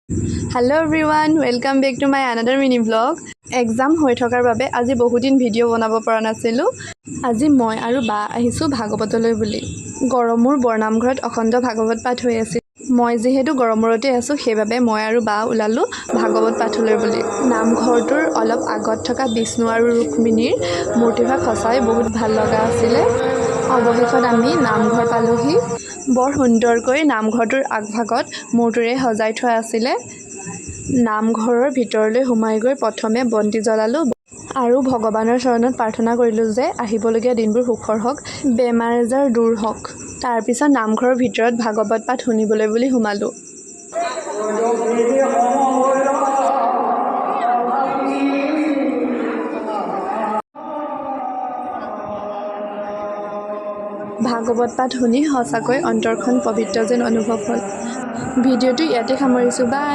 Hello everyone, welcome back to my another mini vlog. Exam হৈ থকাৰ বাবে আজি বহুদিন ভিডিঅ' বনাব পৰা নাছিলোঁ। আজি মই আৰু বা আহিছোঁ ভাগৱতলৈ বুলি। গড়মূৰ বৰনামঘৰত অখণ্ড ভাগৱত পাঠ হৈ আছিল। মই যিহেতু গড়মূৰতে আছোঁ সেইবাবে মই আৰু বা ওলালোঁ ভাগৱত পাঠলৈ বুলি। নামঘৰটোৰ অলপ আগত থকা বিষ্ণু আৰু ৰুক্মিণীৰ মূৰ্তিভাগ সঁচাই বহুত ভাল লগা আছিলে। অৱশেষত আমি নামঘৰ পালোহি। বৰ সুন্দৰকৈ নামঘৰটোৰ আগভাগত মূৰ্তিৰে সজাই থোৱা আছিলে। নামঘৰৰ ভিতৰলৈ সোমাই গৈ প্ৰথমে বন্তি জ্বলালোঁ আৰু ভগৱানৰ চৰণত প্ৰাৰ্থনা কৰিলোঁ যে আহিবলগীয়া দিনবোৰ সুখৰ হওক, বেমাৰ আজাৰ দূৰ হওক। তাৰপিছত নামঘৰৰ ভিতৰত ভাগৱত পাঠ শুনিবলৈ বুলি সোমালোঁ। ভাগৱত পাঠ শুনি সঁচাকৈ অন্তৰখন পবিত্ৰ যেন অনুভৱ হ'ল। ভিডিঅ'টো ইয়াতে সামৰিছোঁ। বাই।